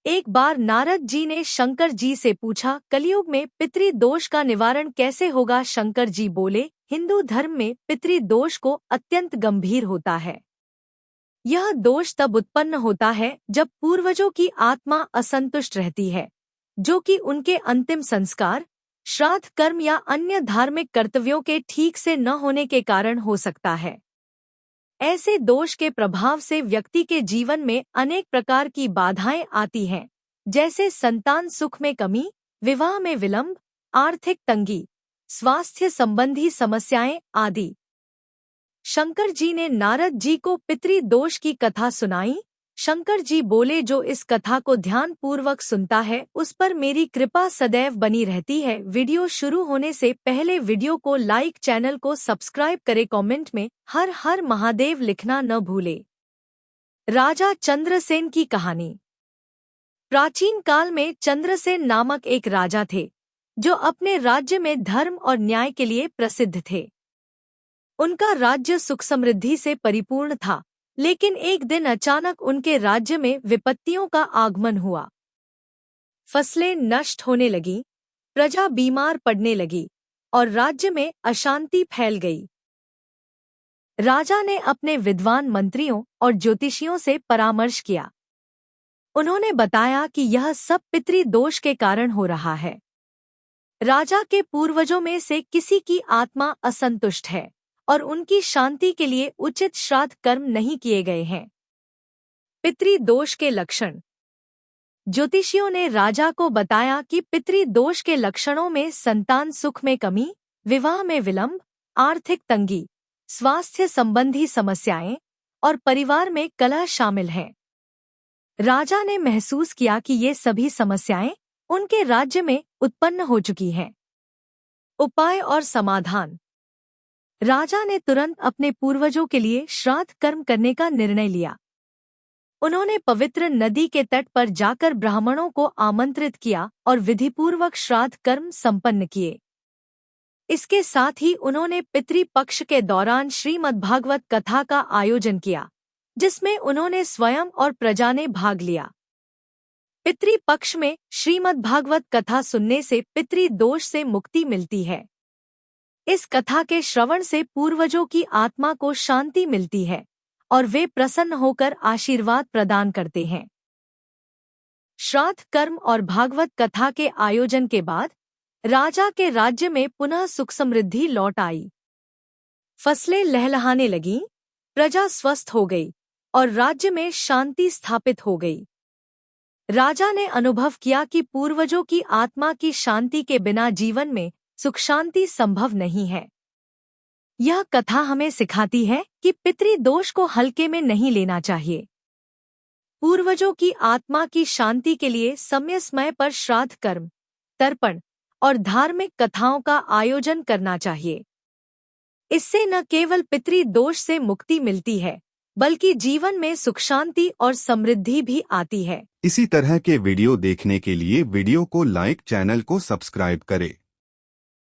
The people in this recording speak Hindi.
एक बार नारद जी ने शंकर जी से पूछा, कलयुग में पितृदोष का निवारण कैसे होगा। शंकर जी बोले, हिंदू धर्म में पितृदोष को अत्यंत गंभीर होता है। यह दोष तब उत्पन्न होता है जब पूर्वजों की आत्मा असंतुष्ट रहती है, जो कि उनके अंतिम संस्कार, श्राद्ध कर्म या अन्य धार्मिक कर्तव्यों के ठीक से न होने के कारण हो सकता है। ऐसे दोष के प्रभाव से व्यक्ति के जीवन में अनेक प्रकार की बाधाएं आती हैं, जैसे संतान सुख में कमी, विवाह में विलंब, आर्थिक तंगी, स्वास्थ्य संबंधी समस्याएं आदि। शंकर जी ने नारद जी को पितृदोष की कथा सुनाई। शंकर जी बोले, जो इस कथा को ध्यान पूर्वक सुनता है उस पर मेरी कृपा सदैव बनी रहती है। वीडियो शुरू होने से पहले वीडियो को लाइक, चैनल को सब्सक्राइब करें, कमेंट में हर हर महादेव लिखना न भूले। राजा चंद्रसेन की कहानी। प्राचीन काल में चंद्रसेन नामक एक राजा थे, जो अपने राज्य में धर्म और न्याय के लिए प्रसिद्ध थे। उनका राज्य सुख समृद्धि से परिपूर्ण था, लेकिन एक दिन अचानक उनके राज्य में विपत्तियों का आगमन हुआ। फसलें नष्ट होने लगीं, प्रजा बीमार पड़ने लगी और राज्य में अशांति फैल गई। राजा ने अपने विद्वान मंत्रियों और ज्योतिषियों से परामर्श किया। उन्होंने बताया कि यह सब पितृदोष के कारण हो रहा है। राजा के पूर्वजों में से किसी की आत्मा असंतुष्ट है और उनकी शांति के लिए उचित श्राद्ध कर्म नहीं किए गए हैं। पितृदोष के लक्षण। ज्योतिषियों ने राजा को बताया कि पितृदोष के लक्षणों में संतान सुख में कमी, विवाह में विलंब, आर्थिक तंगी, स्वास्थ्य संबंधी समस्याएं और परिवार में कलह शामिल हैं। राजा ने महसूस किया कि ये सभी समस्याएं उनके राज्य में उत्पन्न हो चुकी हैं। उपाय और समाधान। राजा ने तुरंत अपने पूर्वजों के लिए श्राद्ध कर्म करने का निर्णय लिया। उन्होंने पवित्र नदी के तट पर जाकर ब्राह्मणों को आमंत्रित किया और विधिपूर्वक श्राद्ध कर्म संपन्न किए। इसके साथ ही उन्होंने पितृपक्ष के दौरान श्रीमद्भागवत कथा का आयोजन किया, जिसमें उन्होंने स्वयं और प्रजा ने भाग लिया। पितृपक्ष में श्रीमद्भागवत कथा सुनने से पितृदोष से मुक्ति मिलती है। इस कथा के श्रवण से पूर्वजों की आत्मा को शांति मिलती है और वे प्रसन्न होकर आशीर्वाद प्रदान करते हैं। श्राद्ध कर्म और भागवत कथा के आयोजन के बाद राजा के राज्य में पुनः सुख समृद्धि लौट आई। फसलें लहलहाने लगीं, प्रजा स्वस्थ हो गई और राज्य में शांति स्थापित हो गई। राजा ने अनुभव किया कि पूर्वजों की आत्मा की शांति के बिना जीवन में सुख शांति संभव नहीं है। यह कथा हमें सिखाती है कि पितृदोष को हल्के में नहीं लेना चाहिए। पूर्वजों की आत्मा की शांति के लिए समय समय पर श्राद्ध कर्म, तर्पण और धार्मिक कथाओं का आयोजन करना चाहिए। इससे न केवल पितृदोष से मुक्ति मिलती है, बल्कि जीवन में सुख शांति और समृद्धि भी आती है। इसी तरह के वीडियो देखने के लिए वीडियो को लाइक, चैनल को सब्सक्राइब करें।